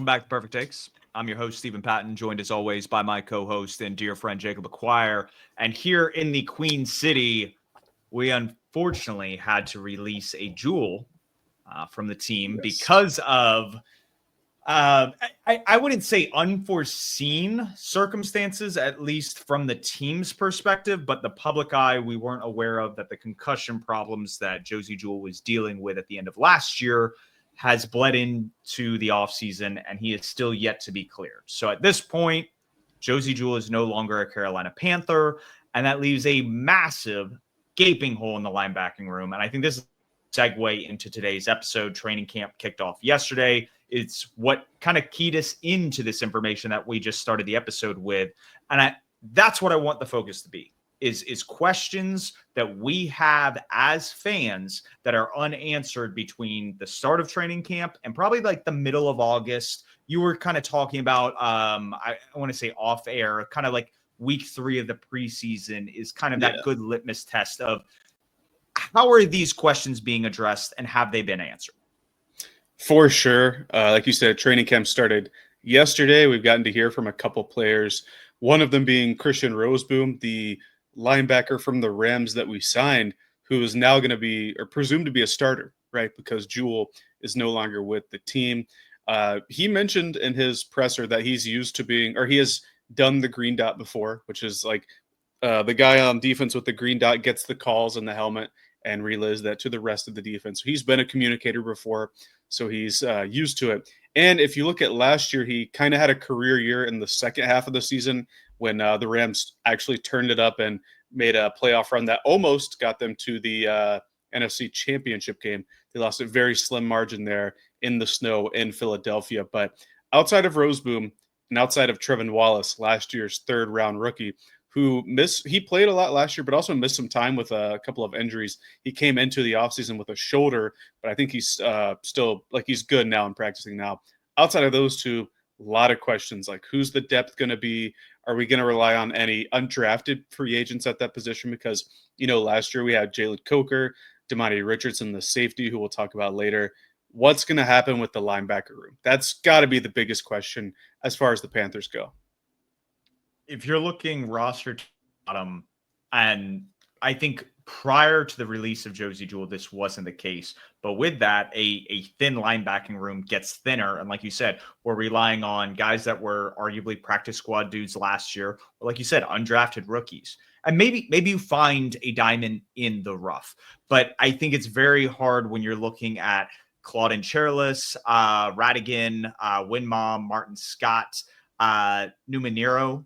back to Purrfect Takes. I'm your host, Stephen Patton, joined as always by my co-host and dear friend, Jacob Acquire. And here in the Queen City, we unfortunately had to release a Jewell from the team because of, I wouldn't say unforeseen circumstances, at least from the team's perspective, but the public eye, we weren't aware of that the concussion problems that Josey Jewell was dealing with at the end of last year has bled into the offseason, and he is still yet to be cleared. So at this point, Josey Jewell is no longer a Carolina Panther, and that leaves a massive gaping hole in the linebacking room. And I think this is a segue into today's episode. Training camp kicked off yesterday. It's what kind of keyed us into this information that we just started the episode with. And that's what I want the focus to be. Is questions that we have as fans that are unanswered between the start of training camp and probably like the middle of August. You were kind of talking about, I want to say off air, kind of like week 3 of the preseason is kind of that good litmus test of how are these questions being addressed and have they been answered? For sure. Like you said, training camp started yesterday. We've gotten to hear from a couple players, one of them being Christian Roseboom, the linebacker from the Rams that we signed, who is now going to be, or presumed to be, a starter, right? Because Jewell is no longer with the team. He mentioned in his presser that he's used to being, or he has done the green dot before, which is like the guy on defense with the green dot gets the calls in the helmet and relays that to the rest of the defense. So he's been a communicator before, so he's used to it. And if you look at last year, he kind of had a career year in the second half of the season when the Rams actually turned it up and made a playoff run that almost got them to the NFC Championship game. They lost a very slim margin there in the snow in Philadelphia. But outside of Roseboom and outside of Trevin Wallace, last year's third-round rookie, he played a lot last year, but also missed some time with a couple of injuries. He came into the offseason with a shoulder, but I think he's still, like, he's good now and practicing now. Outside of those two, a lot of questions, like who's the depth going to be? Are we going to rely on any undrafted free agents at that position? Because, last year we had Jalen Coker, Damani Richardson, the safety, who we'll talk about later. What's going to happen with the linebacker room? That's got to be the biggest question as far as the Panthers go. If you're looking roster to bottom, and I think prior to the release of Josey Jewell, this wasn't the case. But with that, a thin linebacking room gets thinner. And like you said, we're relying on guys that were arguably practice squad dudes last year, or like you said, undrafted rookies. And maybe you find a diamond in the rough. But I think it's very hard when you're looking at Claudin Cherlis, Radigan, Winmom, Martin Scott, Numenero.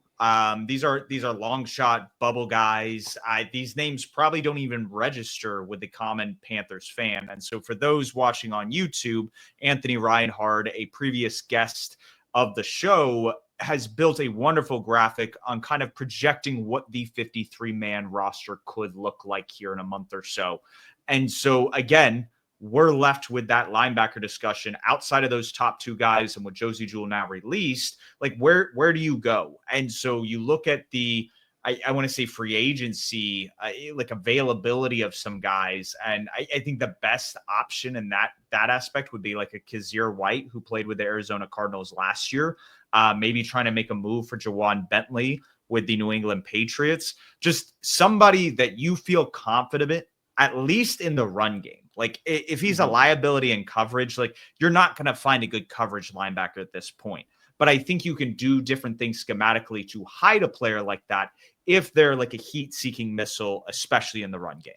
These are long shot bubble guys. These names probably don't even register with the common Panthers fan. And so for those watching on YouTube, Anthony Reinhard, a previous guest of the show, has built a wonderful graphic on kind of projecting what the 53-man roster could look like here in a month or so. And so again, we're left with that linebacker discussion outside of those top two guys, and with Josey Jewell now released, like where do you go? And so you look at the, I want to say free agency, like availability of some guys. And I think the best option in that aspect would be like a Kazir White, who played with the Arizona Cardinals last year, maybe trying to make a move for Jawan Bentley with the New England Patriots. Just somebody that you feel confident, at least in the run game. Like if he's a liability in coverage, like you're not going to find a good coverage linebacker at this point. But I think you can do different things schematically to hide a player like that if they're like a heat-seeking missile, especially in the run game.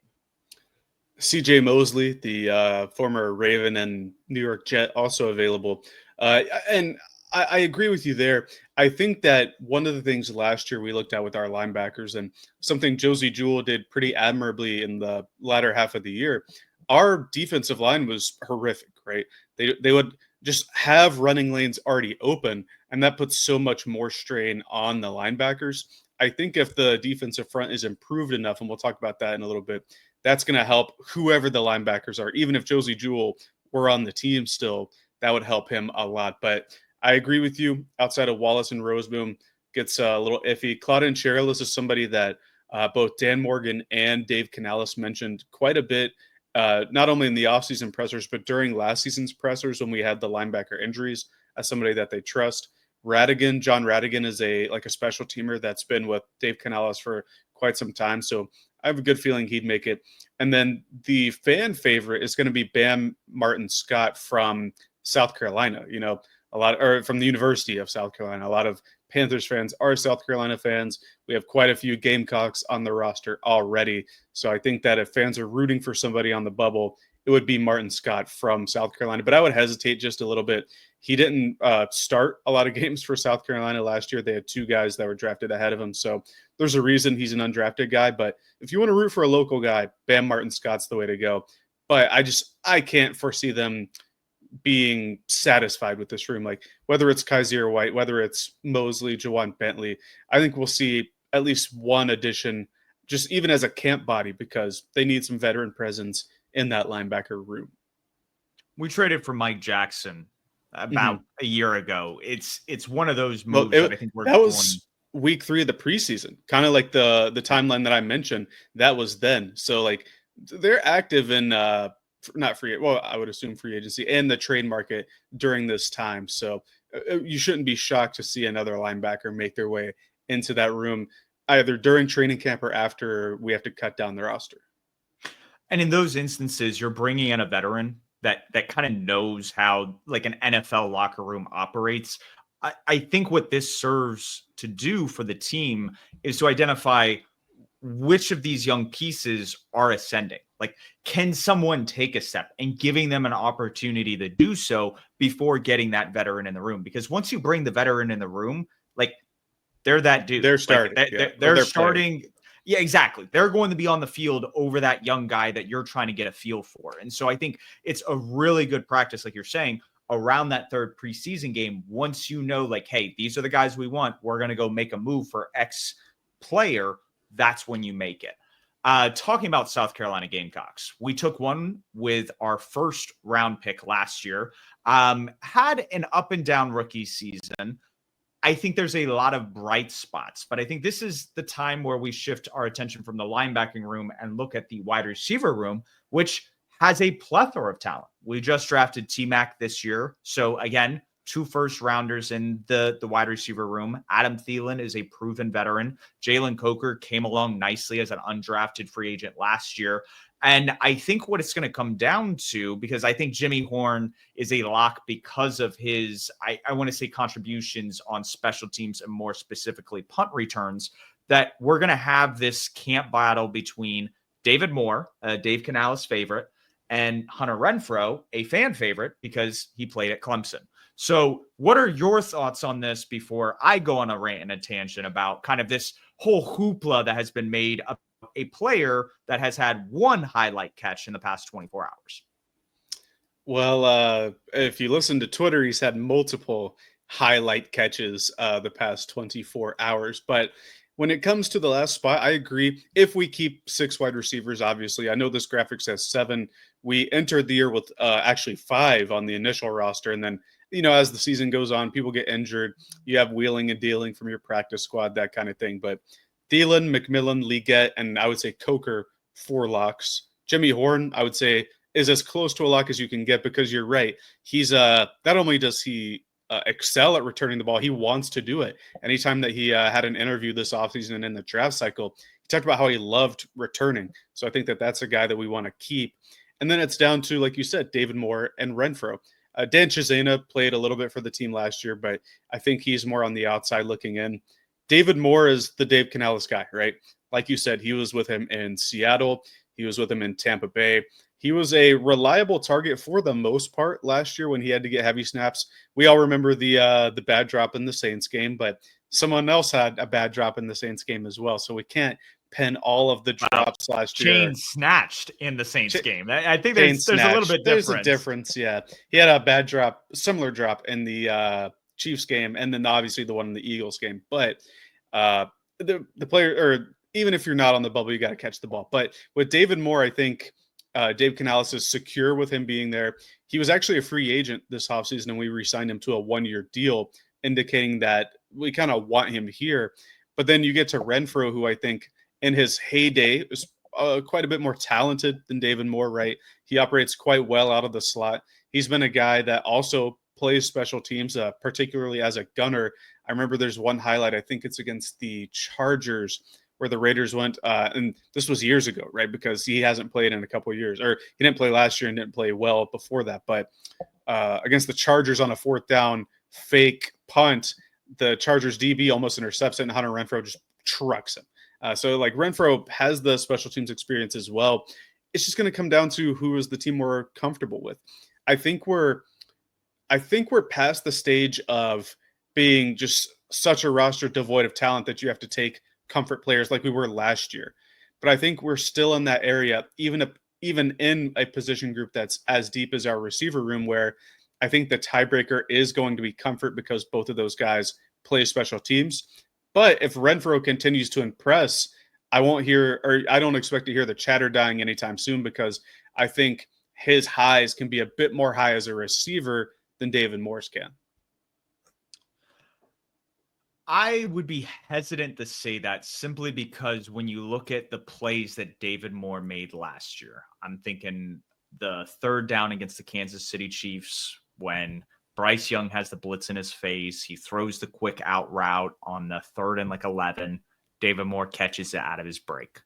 CJ Mosley, the former Raven and New York Jet, also available. And I agree with you there. I think that one of the things last year we looked at with our linebackers, and something Josey Jewell did pretty admirably in the latter half of the year, our defensive line was horrific, right? They would just have running lanes already open, and that puts so much more strain on the linebackers. I think if the defensive front is improved enough, and we'll talk about that in a little bit, that's going to help whoever the linebackers are. Even if Josey Jewell were on the team still, that would help him a lot. But I agree with you. Outside of Wallace and Roseboom, gets a little iffy. Claudin Cherlis is somebody that both Dan Morgan and Dave Canales mentioned quite a bit, not only in the offseason pressers, but during last season's pressers when we had the linebacker injuries. as somebody that they trust. John Radigan is a special teamer that's been with Dave Canales for quite some time. So I have a good feeling he'd make it. And then the fan favorite is going to be Bam Martin Scott from South Carolina, or from the University of South Carolina. A lot of Panthers fans are South Carolina fans. We have quite a few Gamecocks on the roster already. So I think that if fans are rooting for somebody on the bubble, it would be Martin Scott from South Carolina. But I would hesitate just a little bit. He didn't start a lot of games for South Carolina last year. They had 2 guys that were drafted ahead of him. So there's a reason he's an undrafted guy. But if you want to root for a local guy, Bam Martin Scott's the way to go. But I can't foresee them being satisfied with this room. Like whether it's Kaiser White, whether it's Mosley, Jawan Bentley, I think we'll see at least one addition, just even as a camp body, because they need some veteran presence in that linebacker room. We traded for Mike Jackson about a year ago. It's one of those moves that I think that was week 3 of the preseason, kind of like the timeline that I mentioned. That was then. So like they're active in not free, well, I would assume free agency and the trade market during this time. So you shouldn't be shocked to see another linebacker make their way into that room either during training camp or after we have to cut down the roster. And in those instances, you're bringing in a veteran that kind of knows how like an NFL locker room operates. I think what this serves to do for the team is to identify which of these young pieces are ascending. Like, can someone take a step, and giving them an opportunity to do so before getting that veteran in the room? Because once you bring the veteran in the room, like they're that dude. They're starting. Like, they're starting. Players. Yeah, exactly. They're going to be on the field over that young guy that you're trying to get a feel for. And so I think it's a really good practice, like you're saying, around that third preseason game. Once you know, like, hey, these are the guys we want, we're going to go make a move for X player. That's when you make it. Talking about South Carolina Gamecocks, we took one with our first round pick last year. Had an up and down rookie season. I think there's a lot of bright spots, but I think this is the time where we shift our attention from the linebacking room and look at the wide receiver room, which has a plethora of talent. We just drafted T-Mac this year. So again, 2 first-rounders in the wide receiver room. Adam Thielen is a proven veteran. Jalen Coker came along nicely as an undrafted free agent last year. And I think what it's going to come down to, because I think Jimmy Horn is a lock because of his, I want to say, contributions on special teams and more specifically punt returns, that we're going to have this camp battle between David Moore, Dave Canales' favorite, and Hunter Renfrow, a fan favorite because he played at Clemson. So what are your thoughts on this before I go on a rant and a tangent about kind of this whole hoopla that has been made of a player that has had one highlight catch in the past 24 hours? Well, if you listen to Twitter, he's had multiple highlight catches the past 24 hours. But when it comes to the last spot, I agree. If we keep 6 wide receivers, obviously, I know this graphic says 7. We entered the year with actually 5 on the initial roster. And then, as the season goes on, people get injured. You have wheeling and dealing from your practice squad, that kind of thing. But Thielen, McMillan, Leggett, and I would say Coker, 4 locks. Jimmy Horn, I would say, is as close to a lock as you can get, because you're right. He's not only does he excel at returning the ball, he wants to do it. Anytime that he had an interview this offseason and in the draft cycle, he talked about how he loved returning. So I think that that's a guy that we want to keep. And then it's down to, like you said, David Moore and Renfrow. Dan Chisena played a little bit for the team last year, but I think he's more on the outside looking in. David Moore is the Dave Canales guy, right? Like you said, he was with him in Seattle. He was with him in Tampa Bay. He was a reliable target for the most part last year when he had to get heavy snaps. We all remember the bad drop in the Saints game, but someone else had a bad drop in the Saints game as well. So we can't pin all of the drops last year. Chain snatched in the Saints game. I think there's a little bit difference. There's a difference, yeah. He had a bad drop, similar drop in the Chiefs game, and then obviously the one in the Eagles game. But the player, or even if you're not on the bubble, you got to catch the ball. But with David Moore, I think Dave Canales is secure with him being there. He was actually a free agent this offseason, and we re-signed him to a 1-year deal, indicating that we kind of want him here. But then you get to Renfrow, who I think in his heyday is quite a bit more talented than David Moore, right? He operates quite well out of the slot. He's been a guy that also plays special teams, particularly as a gunner. I remember there's one highlight, I think it's against the Chargers, where the Raiders went, and this was years ago, right? Because he hasn't played in a couple of years, or he didn't play last year and didn't play well before that. But against the Chargers on a 4th down fake punt, the Chargers DB almost intercepts it, and Hunter Renfrow just trucks him. So like Renfrow has the special teams experience as well. It's just going to come down to who is the team we're comfortable with. I think we're past the stage of being just such a roster devoid of talent that you have to take comfort players like we were last year. But I think we're still in that area, even in a position group that's as deep as our receiver room, where I think the tiebreaker is going to be comfort because both of those guys play special teams. But if Renfrow continues to impress, I don't expect to hear the chatter dying anytime soon, because I think his highs can be a bit more high as a receiver than David Moore's can. I would be hesitant to say that simply because when you look at the plays that David Moore made last year, I'm thinking the 3rd down against the Kansas City Chiefs when Bryce Young has the blitz in his face. He throws the quick out route on the 3rd and 11. David Moore catches it out of his break.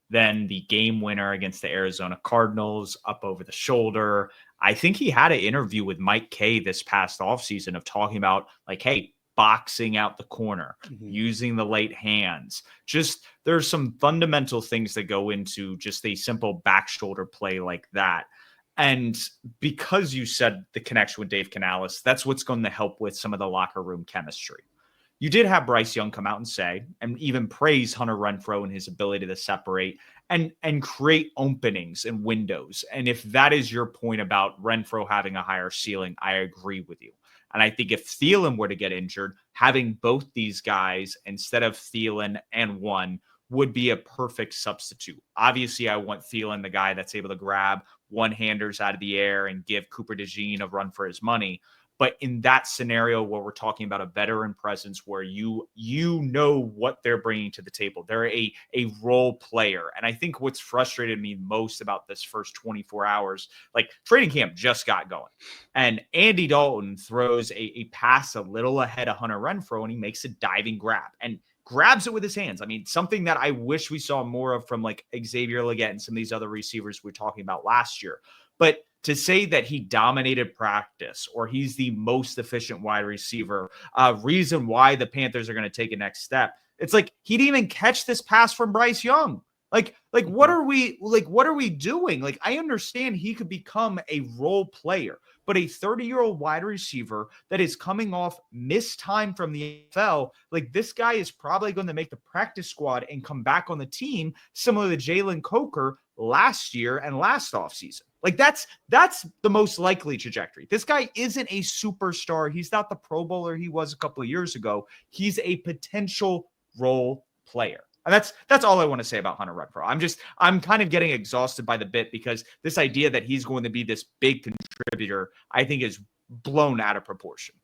Then the game winner against the Arizona Cardinals up over the shoulder. I think he had an interview with Mike Kay this past offseason of talking about like, hey, boxing out the corner, using the late hands. Just there's some fundamental things that go into just a simple back shoulder play like that. And because you said the connection with Dave Canales, that's what's going to help with some of the locker room chemistry. You did have Bryce Young come out and say, and even praise Hunter Renfrow and his ability to separate and create openings and windows. And if that is your point about Renfrow having a higher ceiling, I agree with you. And I think if Thielen were to get injured, having both these guys instead of Thielen and one would be a perfect substitute. Obviously, I want Thielen, the guy that's able to grab one-handers out of the air and give Cooper DeJean a run for his money. But in that scenario where we're talking about a veteran presence where you know what they're bringing to the table, they're a role player. And I think what's frustrated me most about this first 24 hours, like training camp just got going. And Andy Dalton throws a pass a little ahead of Hunter Renfrow, and he makes a diving grab and grabs it with his hands. I mean, something that I wish we saw more of from like Xavier Legette and some of these other receivers we were talking about last year. But to say that he dominated practice or he's the most efficient wide receiver, reason why the Panthers are going to take a next step, it's like he didn't even catch this pass from Bryce Young. Like what are we doing? Like, I understand he could become a role player, but a 30-year-old wide receiver that is coming off missed time from the NFL, like this guy is probably going to make the practice squad and come back on the team, similar to Jalen Coker last year and last offseason. Like that's the most likely trajectory. This guy isn't a superstar. He's not the Pro Bowler he was a couple of years ago. He's a potential role player. And that's all I want to say about Hunter Renfrow. I'm kind of getting exhausted by the bit because this idea that he's going to be this big contributor, I think, is blown out of proportion.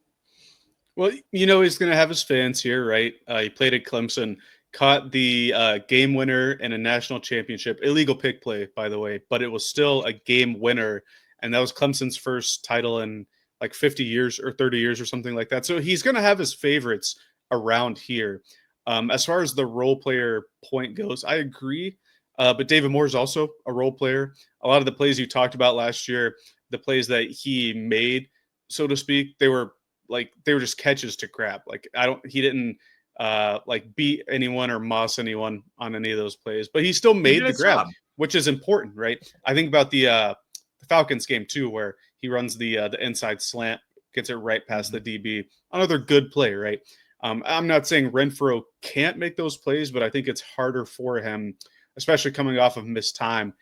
Well, he's going to have his fans here, right? He played at Clemson, caught the game winner in a national championship. Illegal pick play, by the way, but it was still a game winner. And that was Clemson's first title in like 50 years or 30 years or something like that. So he's going to have his favorites around here. As far as the role player point goes, I agree. But David Moore is also a role player. A lot of the plays you talked about last year, the plays that he made, so to speak, they were just catches to grab. He didn't beat anyone or moss anyone on any of those plays, but he still made the grab, which is important, right? I think about the Falcons game too, where he runs the inside slant, gets it right past the DB. Another good play, right? I'm not saying Renfrow can't make those plays, but I think it's harder for him, especially coming off of missed time,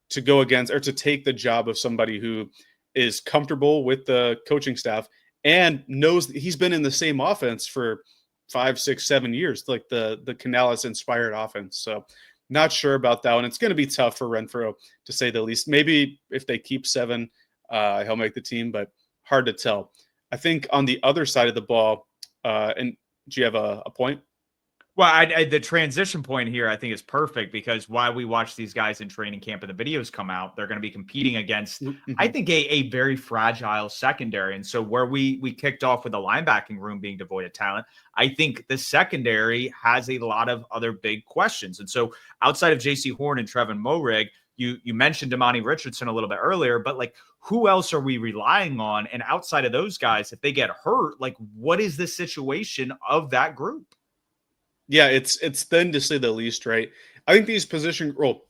to go against or to take the job of somebody who is comfortable with the coaching staff and knows that he's been in the same offense for 5, 6, 7 years, like the Canales inspired offense. So not sure about that one. It's going to be tough for Renfrow, to say the least. Maybe if they keep 7, he'll make the team, but hard to tell. I think on the other side of the ball, and do you have a point? Well, the transition point here, I think, is perfect because while we watch these guys in training camp and the videos come out, they're going to be competing against, I Mm-hmm. think, a very fragile secondary. And so where we kicked off with the linebacking room being devoid of talent, I think the secondary has a lot of other big questions. And so outside of J.C. Horn and Trevin Moehrig, you mentioned Damani Richardson a little bit earlier, but like who else are we relying on? And outside of those guys, if they get hurt, like what is the situation of that group? Yeah, it's thin to say the least, right? I think these position well,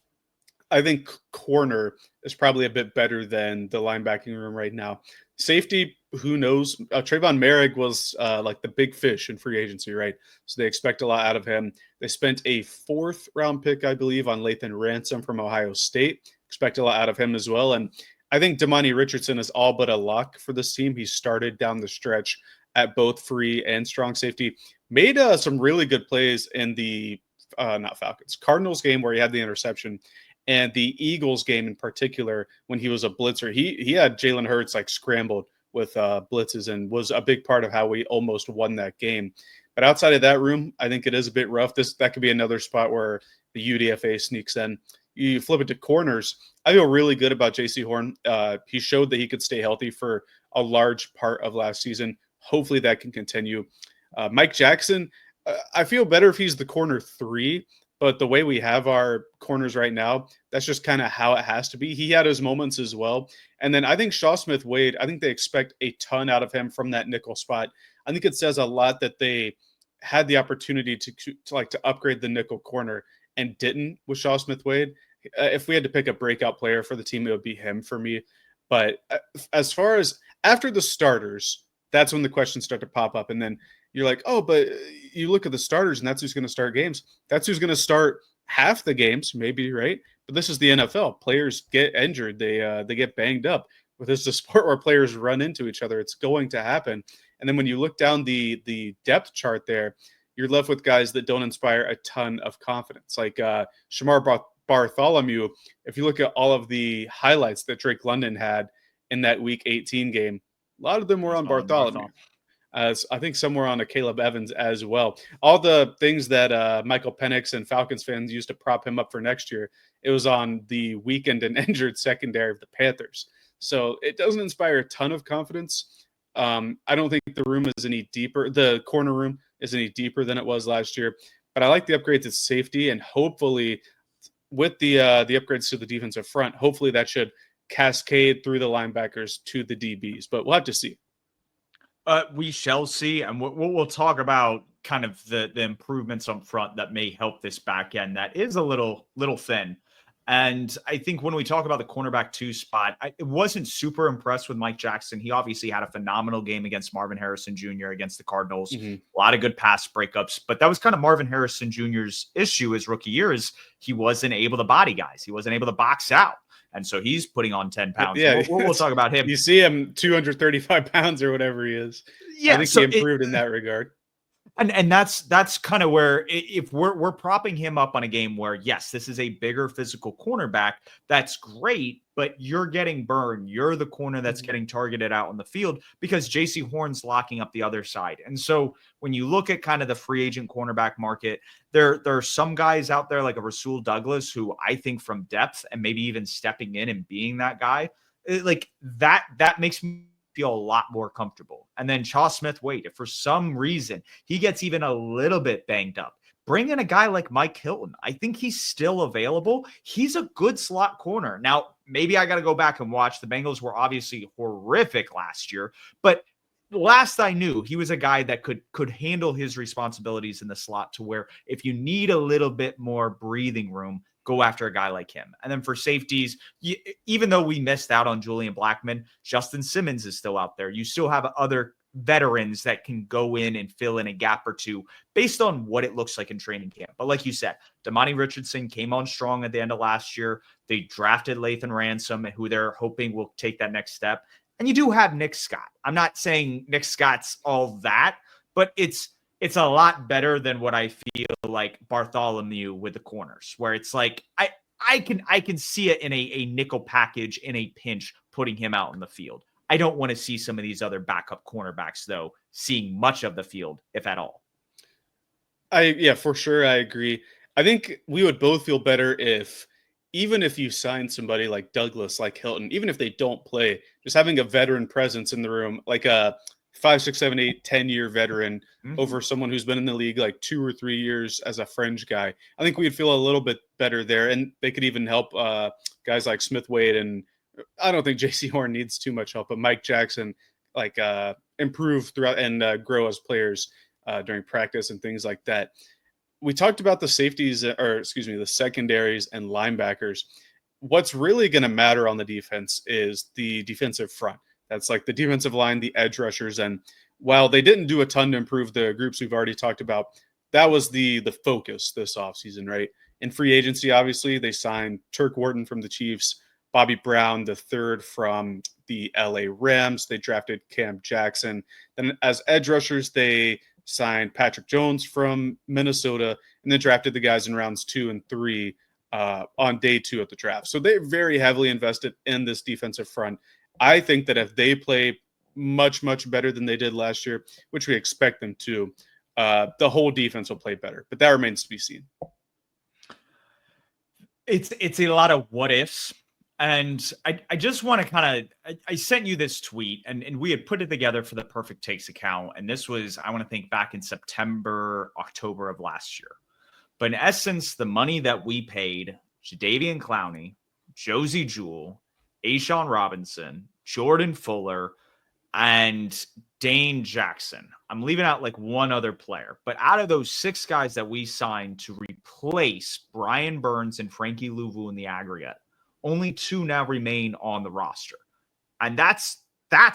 I think corner is probably a bit better than the linebacking room right now. Safety, who knows? Trayvon Merrick was like the big fish in free agency, right? So they expect a lot out of him. They spent a 4th-round pick, I believe, on Lathan Ransom from Ohio State. Expect a lot out of him as well. And I think Damani Richardson is all but a lock for this team. He started down the stretch at both free and strong safety. Made some really good plays in the not Falcons, Cardinals game where he had the interception, and the Eagles game in particular when he was a blitzer. He had Jalen Hurts like scrambled with blitzes and was a big part of how we almost won that game. But outside of that room, I think it is a bit rough. That could be another spot where the UDFA sneaks in. You flip it to corners. I feel really good about J.C. Horn. He showed that he could stay healthy for a large part of last season. Hopefully that can continue. Mike Jackson, I feel better if he's the corner 3, but the way we have our corners right now, that's just kind of how it has to be. He had his moments as well. And then I think Shaw Smith Wade, I think they expect a ton out of him from that nickel spot. I think it says a lot that they had the opportunity to upgrade the nickel corner and didn't with Shaw Smith Wade. If we had to pick a breakout player for the team, it would be him for me. But as far as after the starters, that's when the questions start to pop up. And then you're like, oh, but you look at the starters and that's who's going to start games. That's who's going to start half the games, maybe, right? But this is the NFL. Players get injured. They get banged up. But this is a sport where players run into each other. It's going to happen. And then when you look down the depth chart there, you're left with guys that don't inspire a ton of confidence. Like Shamar Bartholomew, if you look at all of the highlights that Drake London had in that Week 18 game, a lot of them were on Bartholomew. As I think somewhere on a Caleb Evans as well. All the things that Michael Penix and Falcons fans used to prop him up for next year, it was on the weakened and injured secondary of the Panthers. So it doesn't inspire a ton of confidence. I don't think the room is any deeper. The corner room is any deeper than it was last year. But I like the upgrades at safety, and hopefully with the upgrades to the defensive front, hopefully that should cascade through the linebackers to the DBs. But we'll have to see. We shall see, and we'll talk about kind of the improvements up front that may help this back end. That is a little thin, and I think when we talk about the cornerback 2 spot, I wasn't super impressed with Mike Jackson. He obviously had a phenomenal game against Marvin Harrison Jr. against the Cardinals. Mm-hmm. A lot of good pass breakups, but that was kind of Marvin Harrison Jr.'s issue his rookie year is he wasn't able to body guys. He wasn't able to box out. And so he's putting on 10 pounds. Yeah, we'll talk about him. You see him 235 pounds or whatever he is. Yeah, I think he improved in that regard. And that's kind of where if we're propping him up on a game where, yes, this is a bigger physical cornerback, that's great, but you're getting burned. You're the corner that's getting targeted out on the field because J.C. Horn's locking up the other side. And so when you look at kind of the free agent cornerback market, there are some guys out there like a Rasul Douglas who I think from depth and maybe even stepping in and being that guy, like that makes me feel a lot more comfortable. And then Shaw Smith Wade, if for some reason he gets even a little bit banged up, bring in a guy like Mike Hilton. I think he's still available. He's a good slot corner. Now, maybe I got to go back and watch. The Bengals were obviously horrific last year, but last I knew, he was a guy that could handle his responsibilities in the slot to where if you need a little bit more breathing room, go after a guy like him. And then for safeties, even though we missed out on Julian Blackmon, Justin Simmons is still out there. You still have other veterans that can go in and fill in a gap or two based on what it looks like in training camp. But like you said, Damani Richardson came on strong at the end of last year. They drafted Lathan Ransom, who they're hoping will take that next step. And you do have Nick Scott. I'm not saying Nick Scott's all that, but it's a lot better than what I feel like Bartholomew with the corners, where it's like I can see it in a nickel package in a pinch, putting him out in the field. I don't want to see some of these other backup cornerbacks, though, seeing much of the field, if at all. Yeah, for sure. I agree. I think we would both feel better if, even if you sign somebody like Douglas, like Hilton, even if they don't play, just having a veteran presence in the room, like a 5, 6, 7, 8, 10 year veteran Mhm. over someone who's been in the league like 2 or 3 years as a fringe guy. I think we'd feel a little bit better there. And they could even help guys like Smith Wade. And I don't think JC Horn needs too much help, but Mike Jackson, like improve throughout and grow as players during practice and things like that. We talked about the safeties, or excuse me, the secondaries and linebackers. What's really going to matter on the defense is the defensive front. That's like the defensive line, the edge rushers. And while they didn't do a ton to improve the groups we've already talked about, that was the focus this offseason, right? In free agency, obviously, they signed Turk Wharton from the Chiefs, Bobby Brown, the third from the LA Rams. They drafted Cam Jackson. Then as edge rushers, they signed Patrick Jones from Minnesota, and then drafted the guys in rounds 2 and 3 on day 2 at the draft. So they're very heavily invested in this defensive front. I think that if they play much, much better than they did last year, which we expect them to, the whole defense will play better. But that remains to be seen. It's a lot of what ifs. And I just want to kind of I sent you this tweet and we had put it together for the Purrfect Takes account. And this was, I want to think back in September, October of last year. But in essence, the money that we paid Jadeveon Clowney, Josey Jewell, Ashawn Robinson, Jordan Fuller, and Dane Jackson. I'm leaving out like one other player, but out of those 6 guys that we signed to replace Brian Burns and Frankie Louvu in the aggregate, only 2 now remain on the roster. And that's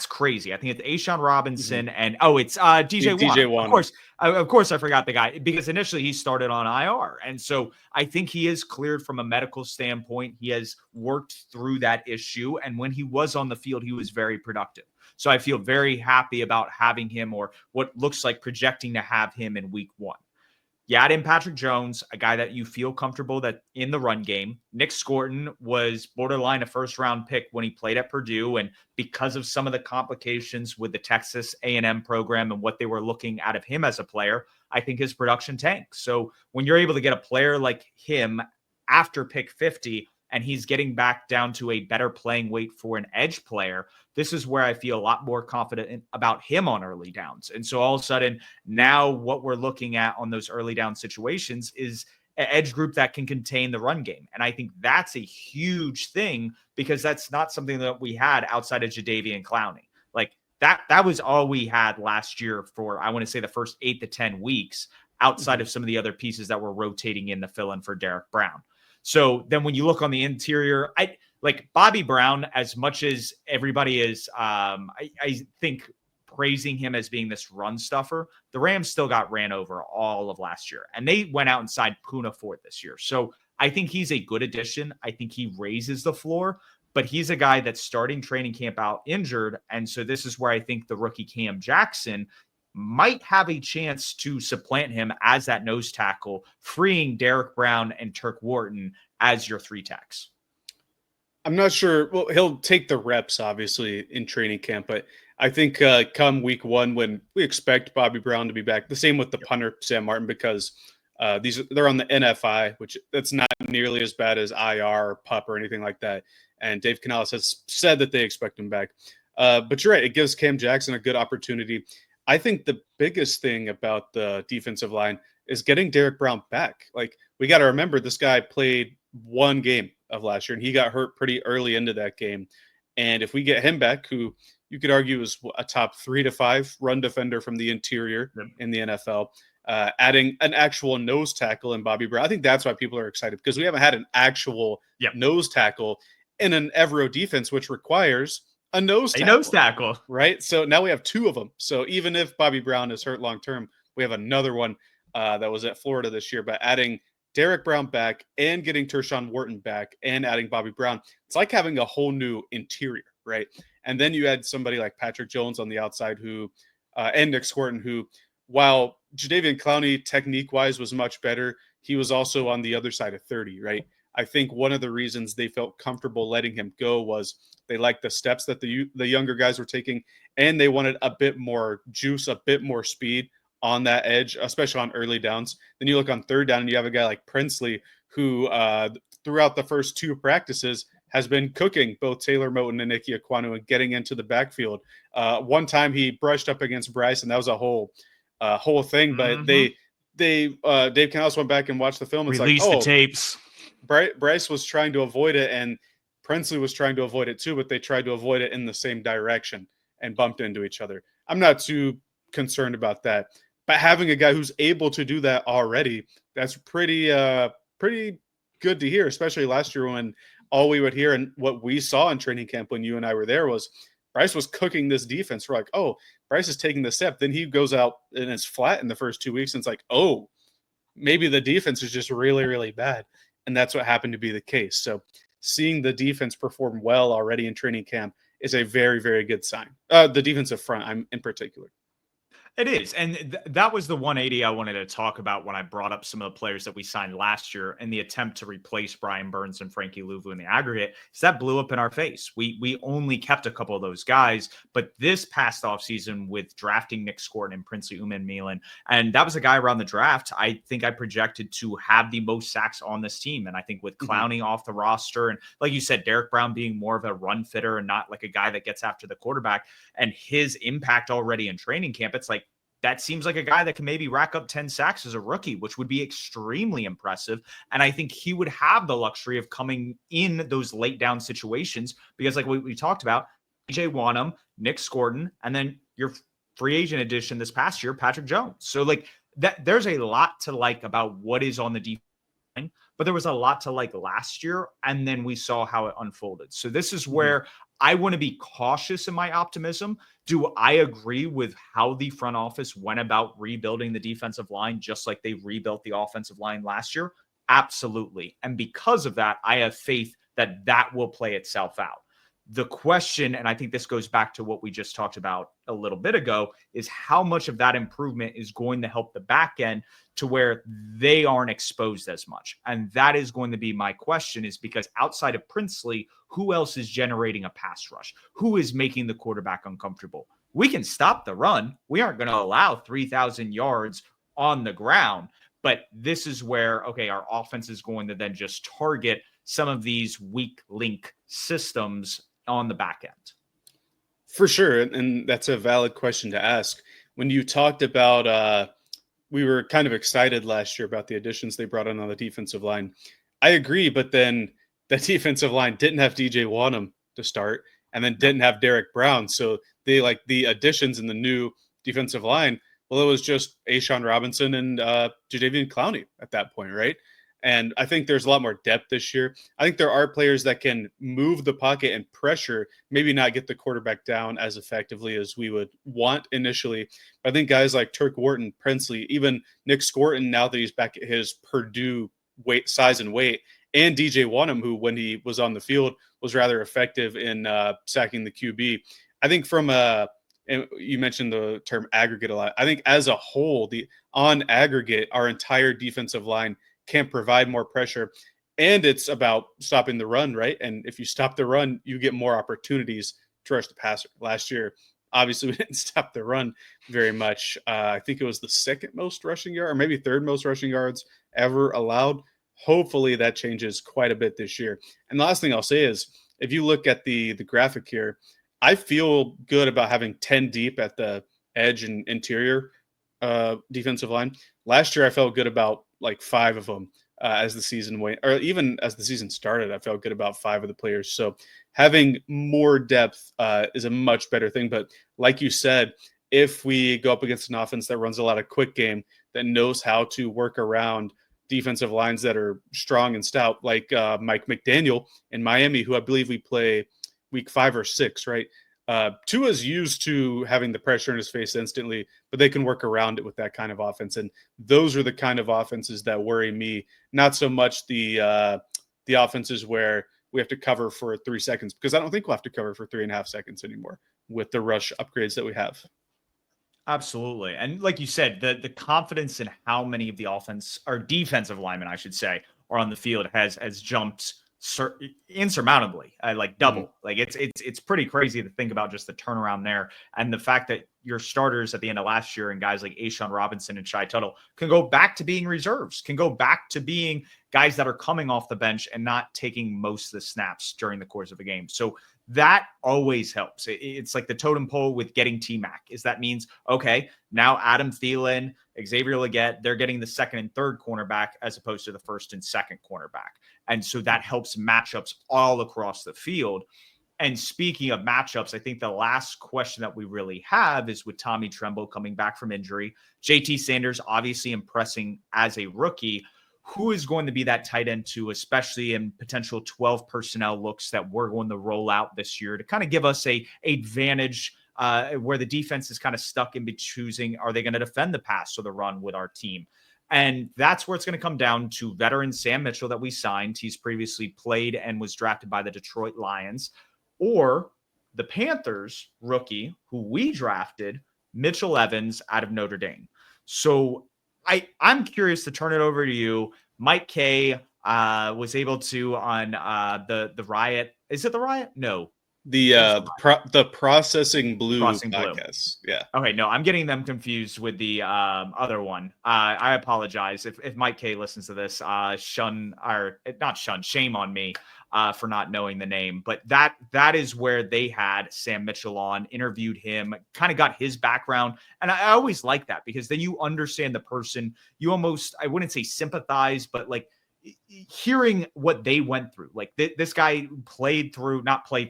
crazy. I think it's Ashawn Robinson and it's DJ DJ Wonnum. Wonnum. Of course, I forgot the guy because initially he started on IR, and so I think he is cleared from a medical standpoint. He has worked through that issue, and when he was on the field, he was very productive. So I feel very happy about having him, or what looks like projecting to have him in week 1. You add in Patrick Jones, a guy that you feel comfortable that in the run game. Nick Scorton was borderline a first-round pick when he played at Purdue, and because of some of the complications with the Texas A&M program and what they were looking out of him as a player, I think his production tanks. So when you're able to get a player like him after pick 50, and he's getting back down to a better playing weight for an edge player, this is where I feel a lot more confident about him on early downs. And so all of a sudden, now what we're looking at on those early down situations is an edge group that can contain the run game. And I think that's a huge thing because that's not something that we had outside of Jadeveon Clowney. Like that was all we had last year for, I want to say, the first 8 to 10 weeks outside of some of the other pieces that were rotating in the fill in for Derek Brown. So then when you look on the interior, I like Bobby Brown, as much as everybody is, I think praising him as being this run stuffer, the Rams still got ran over all of last year. And they went out and signed Puna Ford this year. So I think he's a good addition. I think he raises the floor, but he's a guy that's starting training camp out injured. And so this is where I think the rookie Cam Jackson might have a chance to supplant him as that nose tackle, freeing Derek Brown and Turk Wharton as your 3 techs. I'm not sure. Well, he'll take the reps, obviously, in training camp, but I think come week 1, when we expect Bobby Brown to be back, the same with the punter, Sam Martin, because they're on the NFI, which that's not nearly as bad as IR or PUP or anything like that. And Dave Canales has said that they expect him back. But you're right. It gives Cam Jackson a good opportunity. I think the biggest thing about the defensive line is getting Derek Brown back. Like, we got to remember, this guy played 1 game of last year, and he got hurt pretty early into that game. And if we get him back, who you could argue is a top 3 to 5 run defender from the interior in the NFL, adding an actual nose tackle in Bobby Brown, I think that's why people are excited, because we haven't had an actual nose tackle in an Evero defense, which requires a nose tackle. Right? So now we have 2 of them. So even if Bobby Brown is hurt long term, we have another one that was at Florida this year. But adding Derek Brown back and getting Tershawn Wharton back and adding Bobby Brown, it's like having a whole new interior, right? And then you add somebody like Patrick Jones on the outside and Nick Scorton, who, while Jadeveon Clowney technique-wise was much better, he was also on the other side of 30, right? I think one of the reasons they felt comfortable letting him go was they liked the steps that the younger guys were taking, and they wanted a bit more juice, a bit more speed on that edge, especially on early downs. Then you look on third down and you have a guy like Princely who throughout the first 2 practices has been cooking both Taylor Moton and Ike Ekwonu and getting into the backfield. One time he brushed up against Bryce, and that was a whole thing. But Dave Canales went back and watched the film. It's Release the tapes. Bryce was trying to avoid it, and Princely was trying to avoid it too, but they tried to avoid it in the same direction and bumped into each other. I'm not too concerned about that. But having a guy who's able to do that already, that's pretty good to hear, especially last year when all we would hear and what we saw in training camp when you and I were there was Bryce was cooking this defense. We're like, oh, Bryce is taking the step. Then he goes out and it's flat in the first 2 weeks. And it's like, oh, maybe the defense is just really, really bad. And that's what happened to be the case. So seeing the defense perform well already in training camp is a very, very good sign. The defensive front, I'm in particular. It is. And that was the 180 I wanted to talk about when I brought up some of the players that we signed last year and the attempt to replace Brian Burns and Frankie Louvu in the aggregate. Is that blew up in our face. We only kept a couple of those guys, but this past offseason with drafting Nick Scorton and Princely Uman-Milan, and that was a guy around the draft I think I projected to have the most sacks on this team. And I think with Clowney off the roster and like you said, Derek Brown being more of a run fitter and not like a guy that gets after the quarterback and his impact already in training camp, it's like, that seems like a guy that can maybe rack up 10 sacks as a rookie, which would be extremely impressive. And I think he would have the luxury of coming in those late down situations because like we talked about, AJ Wanham, Nick Scorton, and then your free agent addition this past year, Patrick Jones. So like that, there's a lot to like about what is on the defense line, but there was a lot to like last year. And then we saw how it unfolded. So this is where I want to be cautious in my optimism. Do I agree with how the front office went about rebuilding the defensive line, just like they rebuilt the offensive line last year? Absolutely. And because of that, I have faith that that will play itself out. The question, and I think this goes back to what we just talked about a little bit ago, is how much of that improvement is going to help the back end to where they aren't exposed as much. And that is going to be my question, is because outside of Princely, who else is generating a pass rush? Who is making the quarterback uncomfortable? We can stop the run. We aren't going to allow 3,000 yards on the ground. But this is where, okay, our offense is going to then just target some of these weak link systems on the back end. For sure. And that's a valid question to ask. When you talked about, we were kind of excited last year about the additions they brought in on the defensive line. I agree, but then the defensive line didn't have DJ Wanham to start and then didn't have Derek Brown. So they like the additions in the new defensive line. Well, it was just Ashawn Robinson and Jadeveon Clowney at that point, right? And I think there's a lot more depth this year. I think there are players that can move the pocket and pressure, maybe not get the quarterback down as effectively as we would want initially. But I think guys like Turk Wharton, Princely, even Nick Scorton, now that he's back at his Purdue size and weight, and DJ Wanham, who when he was on the field was rather effective in sacking the QB. I think and you mentioned the term aggregate a lot. I think as a whole, on aggregate, our entire defensive line can provide more pressure, and it's about stopping the run, right? And if you stop the run, you get more opportunities to rush the passer. Last year, obviously, we didn't stop the run very much. I think it was the second most rushing yard, or maybe third most rushing yards ever allowed. Hopefully, that changes quite a bit this year. And the last thing I'll say is, if you look at the graphic here, I feel good about having 10 deep at the edge and interior defensive line. Last year, I felt good about like 5 of them as the season went, or even as the season started, I felt good about 5 of the players. So having more depth is a much better thing. But like you said, if we go up against an offense that runs a lot of quick game, that knows how to work around defensive lines that are strong and stout, like Mike McDaniel in Miami, who I believe we play week 5 or 6, right? Tua's used to having the pressure in his face instantly, but they can work around it with that kind of offense. And those are the kind of offenses that worry me, not so much the offenses where we have to cover for 3 seconds, because I don't think we'll have to cover for 3.5 seconds anymore with the rush upgrades that we have. Absolutely. And like you said, the confidence in how many of the offense or defensive linemen, I should say, are on the field has jumped insurmountably, like double. Mhm. Like it's pretty crazy to think about just the turnaround there, and the fact that your starters at the end of last year and guys like Ashawn Robinson and Shai Tuttle can go back to being reserves, can go back to being guys that are coming off the bench and not taking most of the snaps during the course of a game. So that always helps. It's like the totem pole with getting T-Mac. Is that means, okay, now Adam Thielen, Xavier Legette, they're getting the second and third cornerback as opposed to the first and second cornerback. And so that helps matchups all across the field. And speaking of matchups, I think the last question that we really have is with Tommy Tremble coming back from injury. JT Sanders obviously impressing as a rookie. Who is going to be that tight end to, especially in potential 12 personnel looks that we're going to roll out this year to kind of give us a advantage where the defense is kind of stuck in choosing, are they going to defend the pass or the run with our team? And that's where it's going to come down to veteran Sam Mitchell that we signed. He's previously played and was drafted by the Detroit Lions, or the Panthers rookie who we drafted, Mitchell Evans out of Notre Dame. So I'm curious to turn it over to you. Mike K was able to on the Riot. Is it the Riot? No. The Processing Blue Crossing Blue. podcast. Yeah. Okay, no, I'm getting them confused with the other one. I apologize if Mike K listens to this. Shame on me for not knowing the name. But that is where they had Sam Mitchell on, interviewed him, kind of got his background, and I always like that because then you understand the person. You almost, I wouldn't say sympathize, but like hearing what they went through. Like this guy not played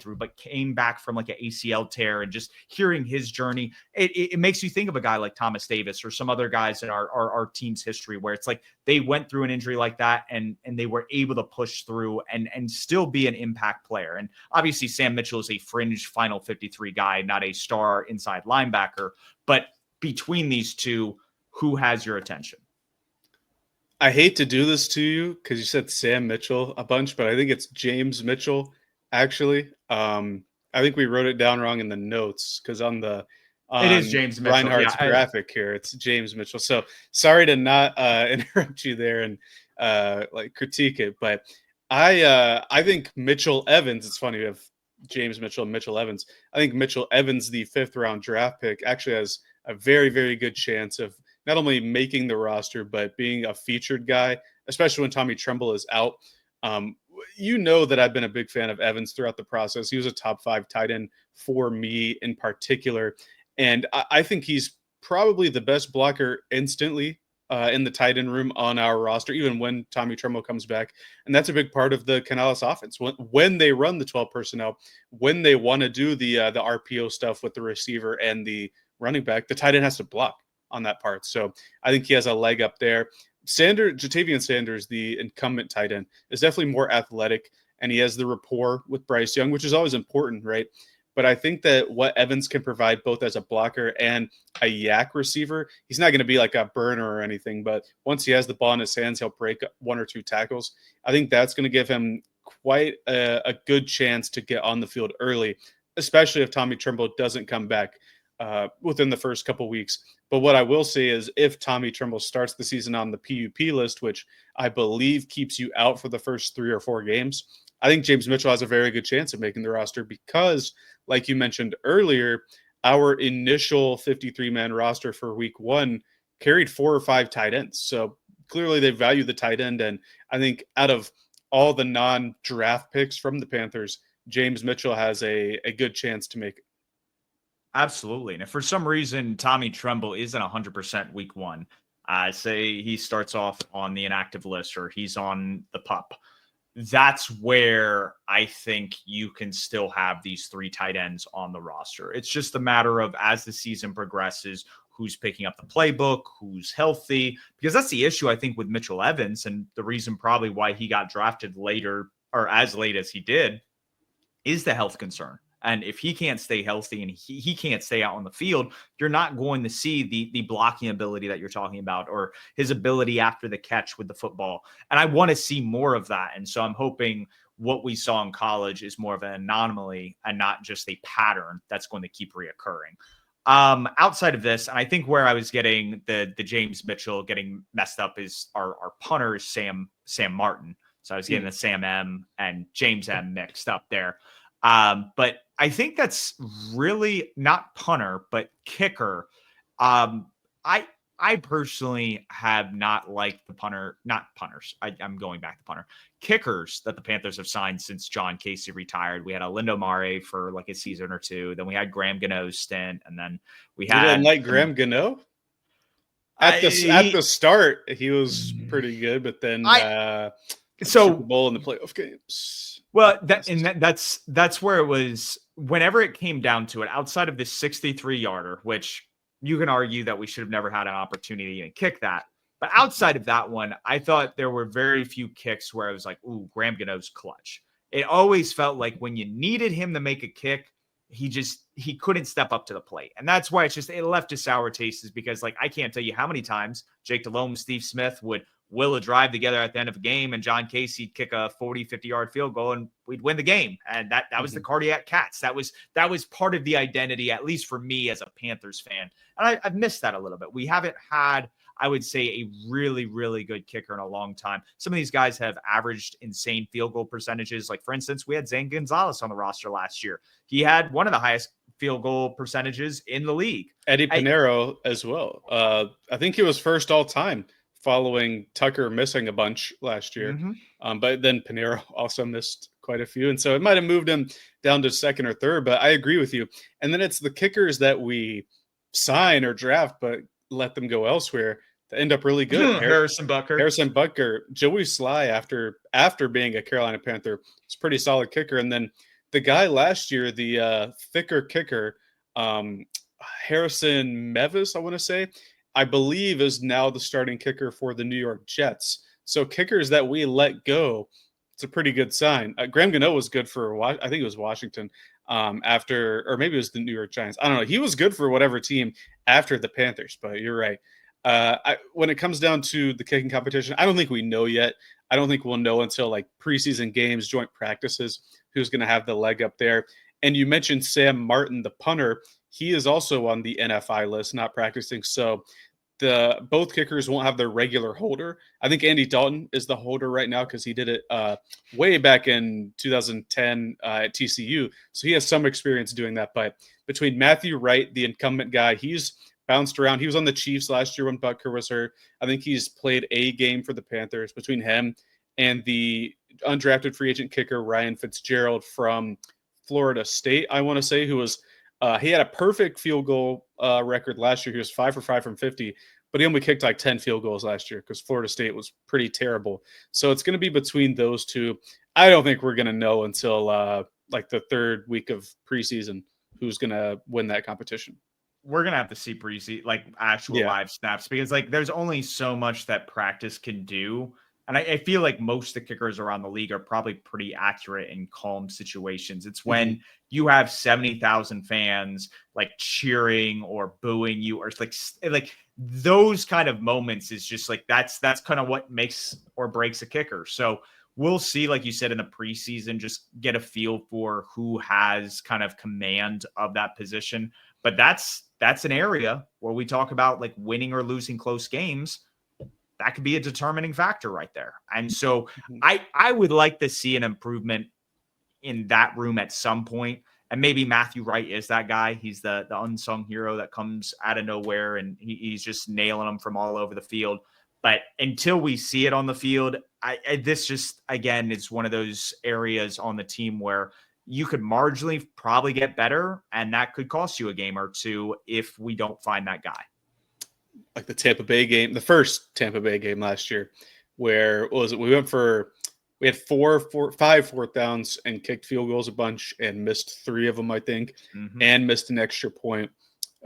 through, but came back from like an ACL tear, and just hearing his journey, it makes you think of a guy like Thomas Davis or some other guys in our team's history where it's like they went through an injury like that and they were able to push through and still be an impact player. And obviously Sam Mitchell is a fringe final 53 guy, not a star inside linebacker, but between these two, who has your attention? I hate to do this to you because you said Sam Mitchell a bunch, but I think it's James Mitchell, actually. I think we wrote it down wrong in the notes because It is James Mitchell. Reinhardt's graphic here, it's James Mitchell. So sorry to not interrupt you there and like critique it, but I think Mitchell Evans, it's funny we have James Mitchell and Mitchell Evans. I think Mitchell Evans, the 5th round draft pick, actually has a very, very good chance of not only making the roster, but being a featured guy, especially when Tommy Tremble is out. You know that I've been a big fan of Evans throughout the process. He was a top 5 tight end for me in particular. And I think he's probably the best blocker instantly in the tight end room on our roster, even when Tommy Tremble comes back. And that's a big part of the Canales offense. When they run the 12 personnel, when they want to do the RPO stuff with the receiver and the running back, the tight end has to block on that part. So I think he has a leg up there. Jatavian Sanders, the incumbent tight end, is definitely more athletic, and he has the rapport with Bryce Young, which is always important, right? But I think that what Evans can provide both as a blocker and a yak receiver, he's not going to be like a burner or anything, but once he has the ball in his hands, he'll break 1 or 2 tackles. I think that's going to give him quite a good chance to get on the field early, especially if Tommy Tremble doesn't come back within the first couple weeks. But what I will say is if Tommy Tremble starts the season on the PUP list, which I believe keeps you out for the first 3 or 4 games, I think James Mitchell has a very good chance of making the roster because, like you mentioned earlier, our initial 53-man roster for week 1 carried 4 or 5 tight ends. So clearly they value the tight end. And I think out of all the non-draft picks from the Panthers, James Mitchell has a good chance to make it. Absolutely. And if for some reason Tommy Tremble isn't 100% week 1, say he starts off on the inactive list or he's on the PUP, that's where I think you can still have these 3 tight ends on the roster. It's just a matter of, as the season progresses, who's picking up the playbook, who's healthy, because that's the issue, I think, with Mitchell Evans, and the reason probably why he got drafted later or as late as he did is the health concern. And if he can't stay healthy and he can't stay out on the field, you're not going to see the blocking ability that you're talking about or his ability after the catch with the football. And I want to see more of that. And so I'm hoping what we saw in college is more of an anomaly and not just a pattern that's going to keep reoccurring. Outside of this, and I think where I was getting the James Mitchell getting messed up is our punter is Sam Martin. So I was getting the Sam M and James M mixed up there. But I think that's really not punter, but kicker. I I personally have not liked the not punters. I'm going back to punter kickers that the Panthers have signed since John Casey retired. We had a Lindo Mare for like a season or two. Then we had Graham Gano's stint, and then we You had didn't like Graham Gano? At the start, he was pretty good, but then Super Bowl in the playoff games. Well, that's where it was. Whenever it came down to it, outside of this 63-yarder, which you can argue that we should have never had an opportunity to kick that. But outside of that one, I thought there were very few kicks where I was like, ooh, Graham Gano's clutch. It always felt like when you needed him to make a kick, he couldn't step up to the plate. And that's why it left a sour taste, is because like I can't tell you how many times Jake Delhomme, Steve Smith would will a drive together at the end of a game, and John Casey'd kick a 40, 50-yard field goal, and we'd win the game. And that was the Cardiac Cats. That was part of the identity, at least for me as a Panthers fan. And I've missed that a little bit. We haven't had, I would say, a really, really good kicker in a long time. Some of these guys have averaged insane field goal percentages. Like, for instance, we had Zane Gonzalez on the roster last year. He had one of the highest field goal percentages in the league. Eddie Pinero as well. I think he was first all time, following Tucker missing a bunch last year. But then Pinero also missed quite a few. And so it might have moved him down to second or third, but I agree with you. And then it's the kickers that we sign or draft, but let them go elsewhere that end up really good. Harrison Butker, Joey Sly, after being a Carolina Panther, is a pretty solid kicker. And then the guy last year, the thicker kicker, Harrison Mevis, I want to say, I believe is now the starting kicker for the New York Jets. So kickers that we let go, it's a pretty good sign. Graham Gano was good for, I think it was Washington after, or maybe it was the New York Giants. I don't know. He was good for whatever team after the Panthers, but you're right. When it comes down to the kicking competition, I don't think we know yet. I don't think we'll know until like preseason games, joint practices, who's going to have the leg up there. And you mentioned Sam Martin, the punter. He is also on the NFI list, not practicing. So both kickers won't have their regular holder. I think Andy Dalton is the holder right now because he did it way back in 2010 at TCU. So he has some experience doing that. But between Matthew Wright, the incumbent guy, he's bounced around. He was on the Chiefs last year when Butker was hurt. I think he's played a game for the Panthers. Between him and the undrafted free agent kicker Ryan Fitzgerald from Florida State, I want to say, who was he had a perfect field goal record last year. He was 5 for 5 from 50, but he only kicked like 10 field goals last year because Florida State was pretty terrible. So it's going to be between those two. I don't think we're going to know until like the third week of preseason who's going to win that competition. We're going to have to see like actual live snaps, because like there's only so much that practice can do. And I feel like most of the kickers around the league are probably pretty accurate in calm situations. It's when you have 70,000 fans like cheering or booing you, or it's like those kind of moments is just like, that's kind of what makes or breaks a kicker. So we'll see, like you said, in the preseason, just get a feel for who has kind of command of that position. But that's an area where we talk about like winning or losing close games. That could be a determining factor right there. And so I would like to see an improvement in that room at some point. And maybe Matthew Wright is that guy. He's the unsung hero that comes out of nowhere, and he's just nailing them from all over the field. But until we see it on the field, this just, again, it's one of those areas on the team where you could marginally probably get better, and that could cost you a game or two if we don't find that guy. Like the Tampa Bay game, the first Tampa Bay game last year, where what was it? We had 5 fourth downs and kicked field goals a bunch and missed 3 of them, I think, and missed an extra point.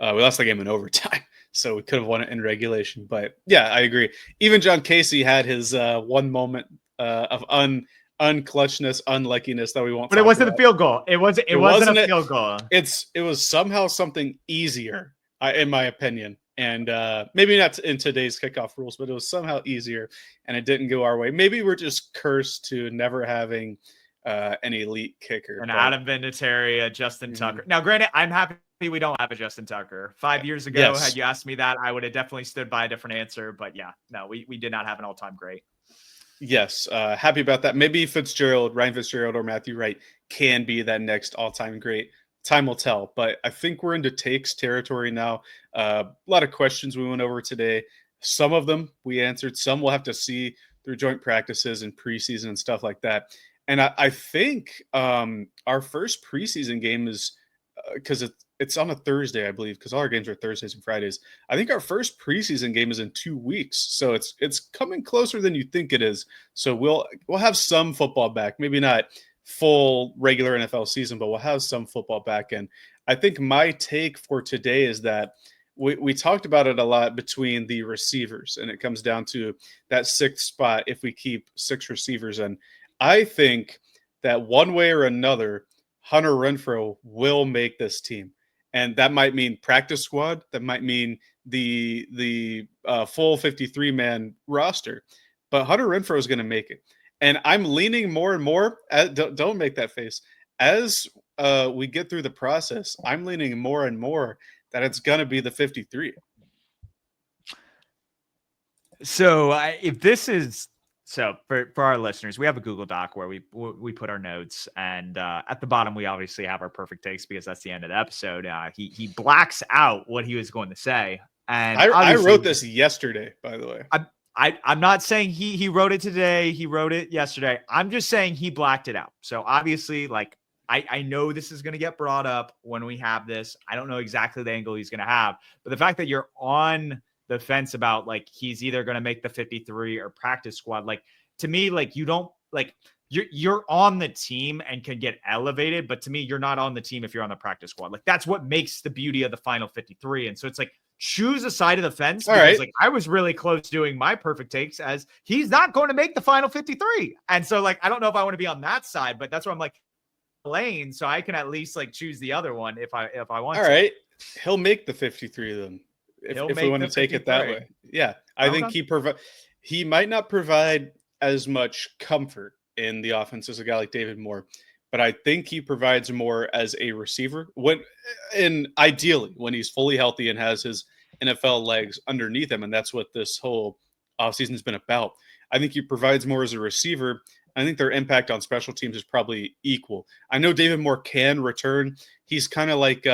We lost the game in overtime, so we could have won it in regulation. But yeah, I agree. Even John Casey had his one moment of unclutchness, unluckiness that we won't. But it wasn't a field goal. It wasn't a field goal. It was somehow something easier, in my opinion. And maybe not in today's kickoff rules, but it was somehow easier, and it didn't go our way. Maybe we're just cursed to never having an elite kicker. Adam Vinatieri, Justin Tucker. Now, granted, I'm happy we don't have a Justin Tucker. 5 years ago, had you asked me that, I would have definitely stood by a different answer. But yeah, no, we did not have an all-time great. Yes, happy about that. Maybe Ryan Fitzgerald, or Matthew Wright can be that next all-time great. Time will tell, but I think we're into takes territory now. A lot of questions we went over today. Some of them we answered. Some we'll have to see through joint practices and preseason and stuff like that. And I think our first preseason game is because it's on a Thursday, I believe, because all our games are Thursdays and Fridays. I think our first preseason game is in 2 weeks, so it's coming closer than you think it is. So we'll have some football back, maybe not full regular NFL season, but we'll have some football back. And I think my take for today is that we talked about it a lot between the receivers, and it comes down to that sixth spot if we keep 6 receivers. And I think that one way or another, Hunter Renfrow will make this team. And that might mean practice squad. That might mean the full 53-man roster. But Hunter Renfrow is going to make it. And I'm leaning more and more. Don't make that face. As we get through the process, I'm leaning more and more that it's going to be the 53. So if this is so for our listeners, we have a Google Doc where we put our notes, and at the bottom we obviously have our perfect takes because that's the end of the episode. He blacks out what he was going to say, and I wrote this yesterday, by the way. I'm not saying he wrote it today. He wrote it yesterday. I'm just saying he blacked it out. So obviously, like I know this is going to get brought up when we have this. I don't know exactly the angle he's going to have, but the fact that you're on the fence about like he's either going to make the 53 or practice squad, like to me, like you don't like you're on the team and can get elevated, but to me, you're not on the team if you're on the practice squad. Like that's what makes the beauty of the final 53. And so it's like choose a side of the fence. All because right. like I was really close doing my perfect takes as he's not going to make the final 53. And so like I don't know if I want to be on that side, but that's where I'm like lane, so I can at least like choose the other one if I want. All to. right, he'll make the 53 then. If we want to take it that way. Yeah, I think he might not provide as much comfort in the offense as a guy like David Moore, but I think he provides more as a receiver ideally when he's fully healthy and has his NFL legs underneath him, and that's what this whole offseason has been about. I think he provides more as a receiver. I think their impact on special teams is probably equal. I know David Moore can return. He's kind of like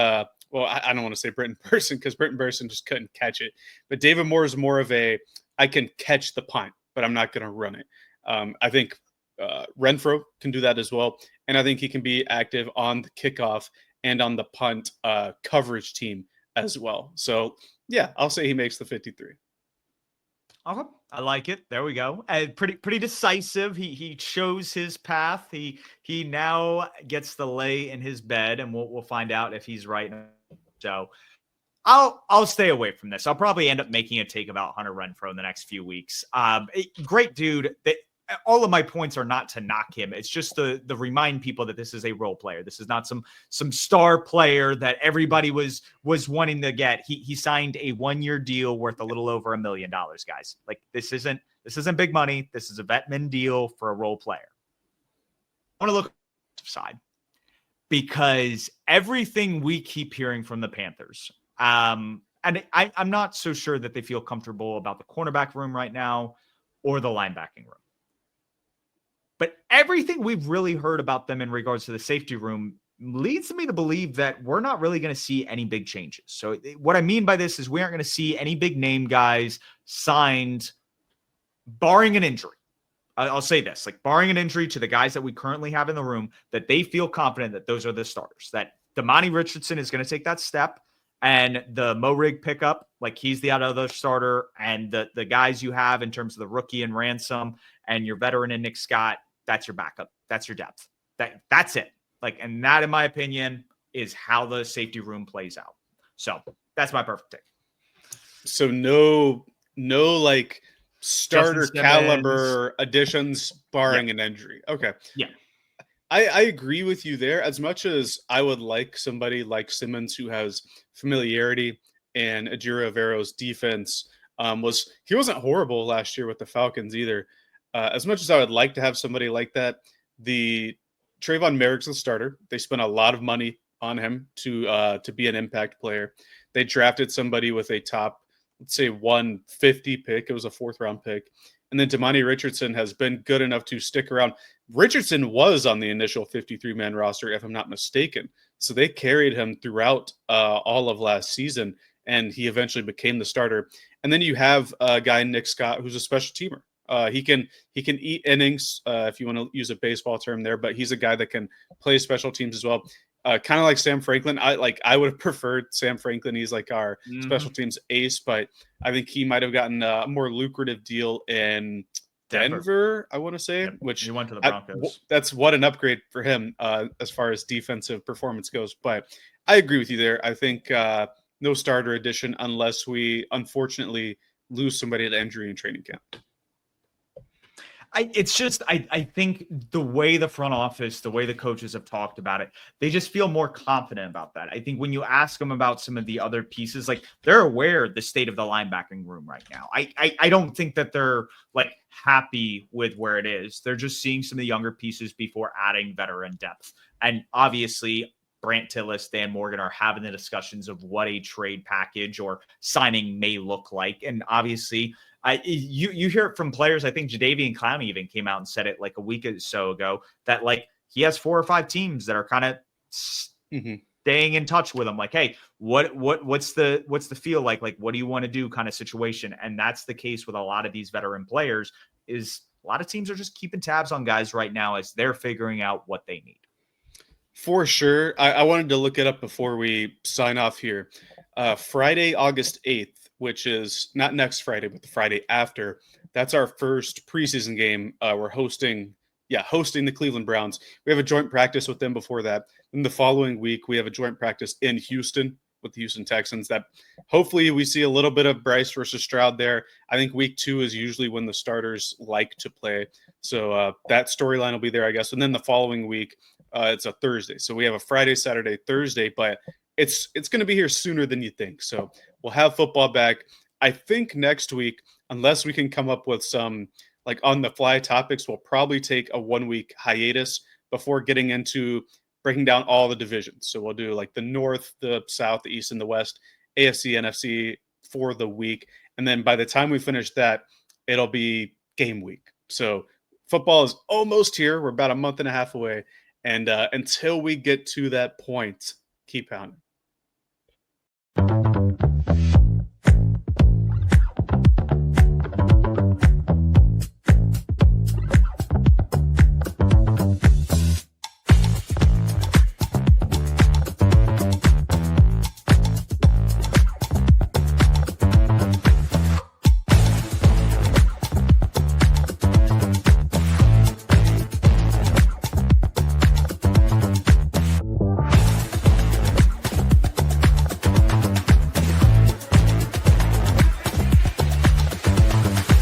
well, I don't want to say Britton Person because Britton Person just couldn't catch it. But David Moore is more of I can catch the punt, but I'm not going to run it. I think Renfrow can do that as well. And I think he can be active on the kickoff and on the punt coverage team as well. So, yeah, I'll say he makes the 53. Okay. I like it. There we go. Pretty decisive. He chose his path. He now gets to lay in his bed, and we'll find out if he's right. So I'll stay away from this. I'll probably end up making a take about Hunter Renfrow in the next few weeks. Great dude. All of my points are not to knock him. It's just to remind people that this is a role player. This is not some star player that everybody was wanting to get. He signed a 1-year deal worth a little over $1 million, guys. Like this isn't big money. This is a vetman deal for a role player. I want to look at the side because everything we keep hearing from the Panthers, and I'm not so sure that they feel comfortable about the cornerback room right now or the linebacking room. But everything we've really heard about them in regards to the safety room leads me to believe that we're not really going to see any big changes. So what I mean by this is we aren't going to see any big name guys signed, barring an injury. I'll say this, like barring an injury to the guys that we currently have in the room, that they feel confident that those are the starters, that Damani Richardson is going to take that step, and the Mo Rig pickup, like he's the other starter, and the guys you have in terms of the rookie and Ransom and your veteran and Nick Scott, that's your backup. That's your depth. That's it. Like, and that, in my opinion, is how the safety room plays out. So that's my perfect take. So no like starter caliber additions barring an injury. Okay. Yeah. I agree with you there. As much as I would like somebody like Simmons who has familiarity, and Ejiro Avero's defense he wasn't horrible last year with the Falcons either. As much as I would like to have somebody like that, the Trayvon Merrick's the starter. They spent a lot of money on him to be an impact player. They drafted somebody with a top, let's say 150 pick. It was a 4th round pick. And then Damani Richardson has been good enough to stick around. Richardson was on the initial 53-man roster, if I'm not mistaken. So they carried him throughout all of last season, and he eventually became the starter. And then you have a guy, Nick Scott, who's a special teamer. He can eat innings, if you want to use a baseball term there, but he's a guy that can play special teams as well. Kind of like Sam Franklin. I would have preferred Sam Franklin. He's like our special teams ace, but I think he might have gotten a more lucrative deal in Denver, I want to say, which he went to the Broncos. That's what an upgrade for him as far as defensive performance goes. But I agree with you there. I think no starter addition unless we unfortunately lose somebody to injury in training camp. I think the way the front office, the way the coaches have talked about it, they just feel more confident about that. I think when you ask them about some of the other pieces, like they're aware of the state of the linebacking room right now. I don't think that they're like happy with where it is. They're just seeing some of the younger pieces before adding veteran depth. And obviously Brant Tillis, Dan Morgan are having the discussions of what a trade package or signing may look like. And obviously you hear it from players. I think Jadeveon Clowney even came out and said it like a week or so ago that like he has 4 or 5 teams that are kind of staying in touch with him. Like, hey, what's the feel like? Like, what do you want to do kind of situation? And that's the case with a lot of these veteran players is a lot of teams are just keeping tabs on guys right now as they're figuring out what they need. For sure. I wanted to look it up before we sign off here. Friday, August 8th, which is not next Friday, but the Friday after. That's our first preseason game. We're hosting the Cleveland Browns. We have a joint practice with them before that. Then the following week, we have a joint practice in Houston with the Houston Texans that hopefully we see a little bit of Bryce versus Stroud there. I think week 2 is usually when the starters like to play. So that storyline will be there, I guess. And then the following week, it's a Thursday. So we have a Friday, Saturday, Thursday, but it's going to be here sooner than you think. So we'll have football back. I think next week, unless we can come up with some like on the fly topics, we'll probably take a 1-week hiatus before getting into breaking down all the divisions. So we'll do like the North, the South, the East, and the West, AFC, NFC for the week. And then by the time we finish that, it'll be game week. So football is almost here. We're about a month and a half away. And until we get to that point, keep pounding.